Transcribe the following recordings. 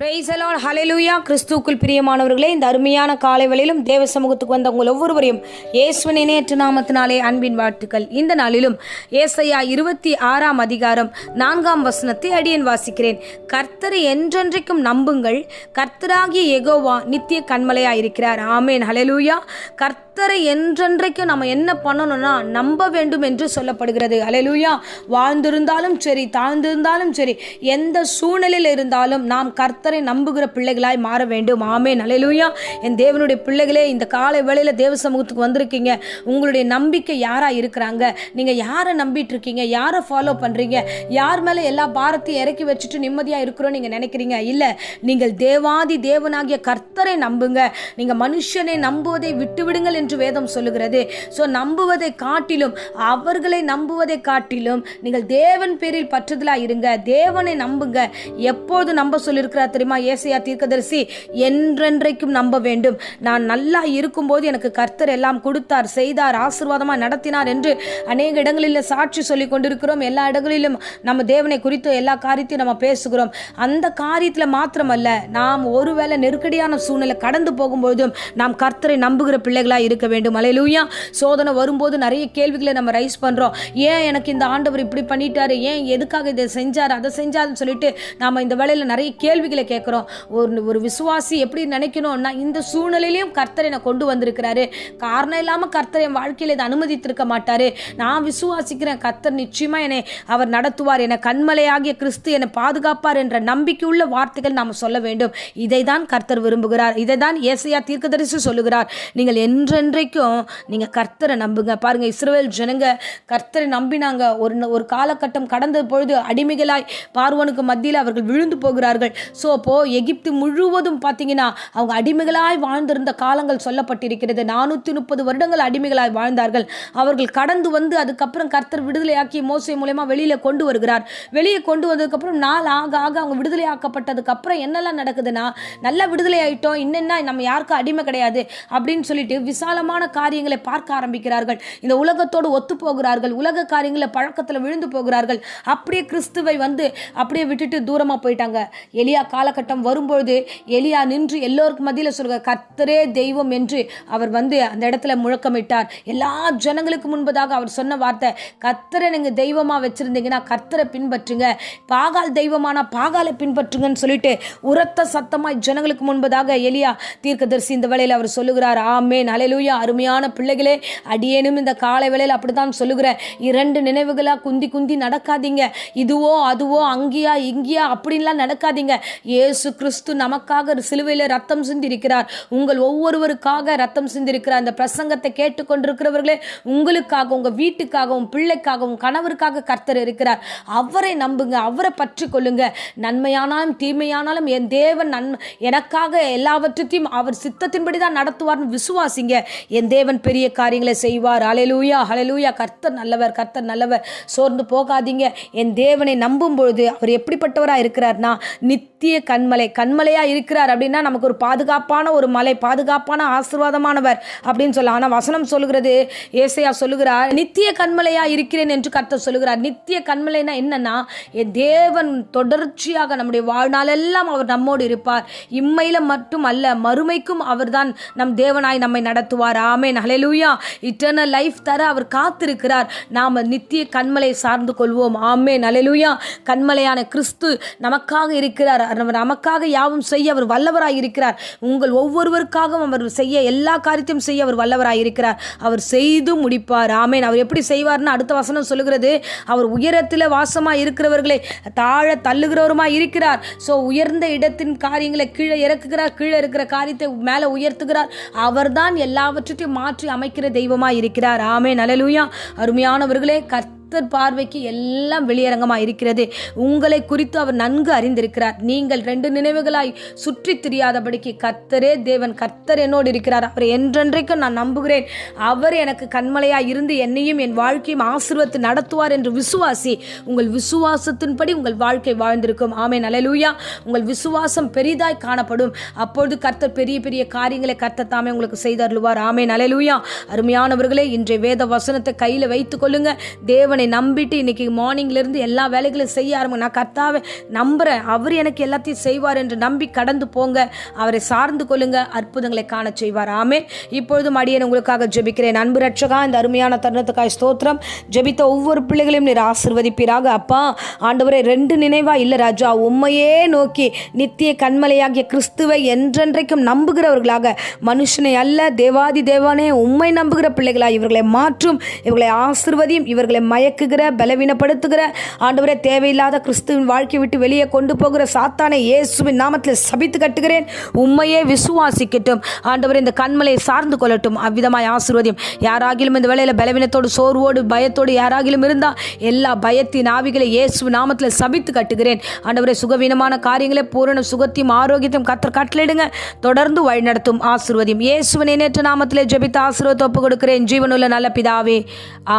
Price the Lord, ஹல்லேலூயா. கிறிஸ்துவுக்குள் பிரியமானவர்களே, இந்த அருமையான காலை வேளையிலும் தேவ சமூகத்துக்கு வந்த உங்கள் ஒவ்வொருவரையும் இயேசுவின் இணையற்ற நாமத்தினாலே அன்பின் வாழ்த்துக்கள். இந்த நாளிலும் ஏசாயா 26 அதிகாரம் 4 அடியேன் வாசிக்கிறேன். கர்த்தரை என்றென்றைக்கும் நம்புங்கள், கர்த்தராகிய யெகோவா நித்திய கன்மலையாயிருக்கிறார். ஆமேன், ஹல்லேலூயா. கர்த்தரை என்றென்றைக்கும் நம்ம என்ன பண்ணணும்னா நம்ப வேண்டும் என்று சொல்லப்படுகிறது. ஹல்லேலூயா. வாழ்ந்திருந்தாலும் சரி, தாழ்ந்திருந்தாலும் சரி, எந்த சூழ்நிலையில் இருந்தாலும் நாம் கர்த்தரை நம்புகிற பிள்ளைகளாய் மாற வேண்டும். ஆமென், ஹல்லேலூயா. என் தேவனுடைய பிள்ளைகளே, இந்த காலை வேளையில தேவ சமூகத்துக்கு வந்திருக்கீங்க. உங்களுடைய நம்பிக்கை யாரா இருக்கிறாங்க? நீங்க யாரை நம்பிட்டு இருக்கீங்க? யாரை ஃபாலோ பண்றீங்க? யார் மேல எல்லா பாரத்தையும் இறக்கி வச்சுட்டு நிம்மதியா இருக்கிறோம் நீங்க நினைக்கிறீங்க? இல்ல, நீங்கள் தேவாதி தேவனாகிய கர்த்தரை நம்புங்க. நீங்க மனுஷனை நம்புவதை விட்டு விடுங்கள் என்று வேதம் சொல்லுகிறது. சோ நம்புவதை காட்டிலும், அவர்களை நம்புவதை காட்டிலும் நீங்கள் தேவன் பேரில் பற்றுதலா இருங்க. தேவனை நம்புங்க. எப்போது நம்ப சொல்லியிருக்கிறார் தெரியுமா? ஏசாயா தீர்க்கதரிசி, என்றென்றைக்கும் நம்ப வேண்டும். நான் நல்லா இருக்கும்போது எனக்கு கர்த்தர் எல்லாம் கொடுத்தார், செய்தார், ஆசீர்வாதமா நடத்தினார் என்று அநேக இடங்களில் சாட்சி சொல்லிக் கொண்டிருக்கிறோம். எல்லா இடங்களிலும் நம்ம தேவனை குறித்து எல்லா காரியத்தையும் நம்ம பேசுகிறோம். அந்த காரியத்தில் மாத்திரமல்ல, நாம் ஒருவேளை நெருக்கடியான சூழ்நிலை கடந்து போகும்போதும் நாம் கர்த்தரை நம்புகிற பிள்ளைகளாக இருக்க வேண்டும். ஹல்லேலூயா. சோதனை வரும்போது நிறைய கேள்விகளை நம்ம ரைஸ் பண்றோம். ஏன் எனக்கு இந்த ஆண்டவர் இப்படி பண்ணிட்டாரு, ஏன் எதுக்காக இதை செஞ்சாரு, அதை செஞ்சாருன்னு சொல்லிட்டு நாம இந்த வேளையில நிறைய கேள்விகளை கேட்கிறோம். ஒரு விசுவாசி எப்படி நினைக்கணும்னா, இந்த சூழ்நிலையிலையும் கர்த்தர் என்னை கொண்டு வந்திருக்கிறாரு, காரணம் இல்லாம கர்த்தர் என் வாழ்க்கையில இதை அனுமதித்திருக்க மாட்டாரு. நான் விசுவாசிக்கிறேன், கர்த்தர் நிச்சயமா என்னை அவர் நடத்துவார், என்னை கன்மலையாகிய கிறிஸ்து என்னை பாதுகாப்பார் என்ற நம்பிக்கையுள்ள வார்த்தைகள் நாம சொல்ல வேண்டும். இதை தான் கர்த்தர் விரும்புகிறார். இதை தான் ஏசாயா தீர்க்கதரிசி சொல்லுகிறார். நீங்கள் என்றென்றைக்கும் நீங்க கர்த்தரை நம்புங்க. பாருங்க, இஸ்ரவேல் ஜனங்க கர்த்தரை நம்பினாங்க. ஒரு காலகட்டம் கடந்த பொழுது அடிமைகளாய் பார்வோனுக்கு மத்தியில் அவர்கள் விழுந்து போகிறார்கள். ஸோ அப்போ எகிப்து முழுவதும் பார்த்தீங்கன்னா அவங்க அடிமைகளாய் வாழ்ந்திருந்த காலங்கள் சொல்லப்பட்டிருக்கிறது. 430 வருடங்கள் அடிமைகளாய் வாழ்ந்தார்கள். அவர்கள் கடந்து வந்து அதுக்கப்புறம் கர்த்தர் விடுதலையாக்கி மோசே மூலமா வெளியில கொண்டு வருகிறார். வெளியே கொண்டு வந்ததுக்கப்புறம் நாள் ஆக ஆக அவங்க விடுதலையாக்கப்பட்டதுக்கு அப்புறம் என்னெல்லாம் நடக்குதுன்னா, நல்லா விடுதலை ஆயிட்டோம், இன்னென்ன நம்ம யாருக்கும் அடிமை கிடையாது அப்படின்னு சொல்லிட்டு விசாலமான காரியங்களை பார்க்க ஆரம்பிக்கிறார்கள். இந்த உலகத்தோடு ஒத்து போகிறார்கள். உலக காரியங்களை பழக்கத்தில் விழுந்து போகிறார்கள். அப்படியே கிறிஸ்துவை வந்து அப்படியே விட்டுட்டு தூரமா போயிட்டாங்க. எலியா காலகட்டம் வரும்பொழுது எலியா நின்று எல்லோருக்கும் மத்தியில் சொல்கிறார், கர்த்தரே தெய்வம் என்று அவர் வந்து அந்த இடத்துல முழக்கமிட்டார். எல்லா ஜனங்களுக்கு முன்பதாக அவர் சொன்ன வார்த்தை, கர்த்தரை நீங்க தெய்வமா வச்சிருந்தீங்கன்னா கர்த்தரை பின்பற்றுங்க, பாகால் தெய்வமானா பாகாலை பின்பற்றுங்கன்னு சொல்லிட்டு உரத்த சத்தமாய் ஜனங்களுக்கு முன்பதாக எலியா தீர்க்கதரிசி இந்த வேளையில் அவர் சொல்லுகிறார். ஆமென், ஹல்லேலூயா. அருமையான பிள்ளைகளே, அடியேனும் இந்த காலை வேளையில் அப்படித்தான் சொல்லுகிறேன். 2 நினைவுகளா குந்தி குந்தி நடக்காதீங்க. இதுவோ அதுவோ, அங்கேயா இங்கேயா அப்படின்லாம் நடக்காதீங்க. இயேசு கிறிஸ்து நமக்காக சிலுவையில் ரத்தம் சிந்திருக்கிறார். உங்கள் ஒவ்வொருவருக்காக ரத்தம் சிந்திருக்கிறார். இந்த பிரசங்கத்தை கேட்டுக்கொண்டிருக்கிறவர்களே, உங்களுக்காக, உங்க வீட்டுக்காக, உங்க பிள்ளைக்காக, உங்க கணவருக்காக கர்த்தர் இருக்கிறார். அவரை நம்புங்க, அவரை பற்றி கொள்ளுங்க. நன்மையானாலும் தீமையானாலும் என் தேவன் எனக்காக எல்லாவற்றையும் அவர் சித்தத்தின்படி தான் நடத்துவார்னு விசுவாசிங்க. என் தேவன் பெரிய காரியங்களை செய்வார். ஹல்லேலூயா, ஹல்லேலூயா. கர்த்தர் நல்லவர், கர்த்தர் நல்லவர். சோர்ந்து போகாதீங்க. என் தேவனை நம்பும் பொழுது அவர் எப்படிப்பட்டவராக இருக்கிறார்னா, நித்திய கண்மலையா இருக்கிறார். அப்படின்னா நமக்கு ஒரு பாதுகாப்பான ஒரு மலை, பாதுகாப்பான ஆசீர்வாதமானவர் அப்படின்னு சொல்லலாம். ஆனால் வசனம் சொல்லுகிறது, ஏசாயா சொல்லுகிறார், நித்திய கண்மலையா இருக்கிறேன் என்று கர்த்தர் சொல்லுகிறார். நித்திய கண்மலைனா என்னன்னா, என் தேவன் தொடர்ச்சியாக நம்முடைய வாழ்நாளெல்லாம் அவர் நம்மோடு இருப்பார். இம்மையில மட்டும் அல்ல, மறுமைக்கும் அவர்தான் நம் தேவனாய் நம்மை நடத்துவார். ஆமென், ஹல்லேலூயா. இட்டர்னல் லைஃப் தர அவர் காத்திருக்கிறார். நாம நித்திய கண்மலை சார்ந்து கொள்வோம். ஆமென், ஹல்லேலூயா. கண்மலையான கிறிஸ்து நமக்காக இருக்கிறார். நமக்காக யாவும் செய்ய அவர் வல்லவராய் இருக்கிறார். உங்கள் ஒவ்வொருவருக்காகவும் அவர் செய்ய, எல்லா காரியத்தையும் செய்ய அவர் வல்லவராய் இருக்கிறார். அவர் செய்து முடிப்பார். ஆமென். அவர் எப்படி செய்வார்னு அடுத்த வசனம் சொல்லுகிறது, அவர் உயரத்தில் வாசமா இருக்கிறவர்களை தாழ தள்ளுகிறவருமாய் இருக்கிறார். ஸோ உயர்ந்த இடத்தின் காரியங்களை கீழே இறக்குகிறார், கீழே இருக்கிற காரியத்தை மேலே உயர்த்துகிறார். அவர்தான் எல்லாவற்றையும் மாற்றி அமைக்கிற தெய்வமாய் இருக்கிறார். ஆமென், ஹல்லேலூயா. அருமையானவர்களே, கர்த்தர் பார்வைக்கு எல்லாம் வெளியரங்கமாக இருக்கிறது. உங்களை குறித்து அவர் நன்கு அறிந்திருக்கிறார். நீங்கள் 2 நினைவுகளாய் சுற்றி திரியாதபடிக்கு கர்த்தரே தேவன், கர்த்தர் என்னோடு இருக்கிறார், அவர் என்றென்றைக்கும் நான் நம்புகிறேன், அவர் எனக்கு கண்மலையாய் இருந்து என்னையும் என் வாழ்க்கையும் ஆசீர்வதித்து நடத்துவார் என்று விசுவாசி. உங்கள் விசுவாசத்தின்படி உங்கள் வாழ்க்கை வாழ்ந்திருக்கும். ஆமென், ஹல்லேலூயா. உங்கள் விசுவாசம் பெரிதாய் காணப்படும். அப்பொழுது கர்த்தர் பெரிய பெரிய காரியங்களை கர்த்தர் தாமே உங்களுக்கு செய்தருளுவார். ஆமென், ஹல்லேலூயா. அருமையானவர்களே, இன்றைய வேத வசனத்தை கையில் வைத்துக் கொள்ளுங்க. தேவனை தேவனை நம்பிட்டு இன்னைக்கு மார்னிங்லேருந்து எல்லா வேலைகளையும் செய்ய ஆரம்பிங்க. நான் கர்த்தாவை நம்புகிறேன், அவர் எனக்கு எல்லாத்தையும் செய்வார் என்று நம்பி கடந்து போங்க. அவரை சார்ந்து கொள்ளுங்க, அற்புதங்களை காண செய்வார். ஆமென். இப்பொழுதும் அடியேன் உங்களுக்காக ஜெபிக்கிறேன். அன்பு ரட்சகா, இந்த அருமையான தருணத்துக்காய் ஸ்தோத்திரம். ஜெபித்த ஒவ்வொரு பிள்ளைகளையும் நீர் ஆசீர்வதிப்பீராக. அப்பா ஆண்டவரே, 2 நினைவா இல்லை ராஜா, உம்மையே நோக்கி நித்திய கண்மலையாகிய கிறிஸ்துவை என்றென்றைக்கும் நம்புகிறவர்களாக, மனுஷனை அல்ல தேவாதி தேவானே உம்மை நம்புகிற பிள்ளைகளாய் இவர்களை மாற்றும். இவர்களை ஆசீர்வதியும். இவர்களை மயக்குகிற, பலவீனப்படுத்துகிற, ஆண்டவரே தேவையில்லாத கிறிஸ்துவின் வாழ்க்கை விட்டு வெளியே கொண்டு போகிற சாத்தானை இயேசுவின் நாமத்தில் சபித்து கட்டுகிறேன். உம்மையே விசுவாசிக்கட்டும். ஆண்டவரே இந்த கண்மலையை சார்ந்து கொள்ளட்டும். அவ்விதமாய் ஆசீர்வதியும். யாராகிலும் இந்த வேளையில் பலவீனத்தோடு, சோர்வோடு, பயத்தோடு யாராகிலும் இருந்தால் எல்லா பயத்தின் ஆவிகளை இயேசுவின் நாமத்தில் சபித்து கட்டுகிறேன். ஆண்டவரே சுகவீனமான காரியங்களை பூரண சுகத்தையும் ஆரோக்கியத்தையும் கர்த்தர் கட்டளையிடுங்க. தொடர்ந்து வழிநடத்தும். ஆசீர்வதியும். இயேசுவின் இணையற்ற நாமத்திலே ஜெபித்து ஆசீர்வாதத்தை ஒப்பு கொடுக்கிறேன். ஜீவனுள்ள நல்ல பிதாவே.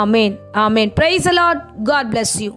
ஆமேன். ஆமேன். Praise the Lord. God bless you.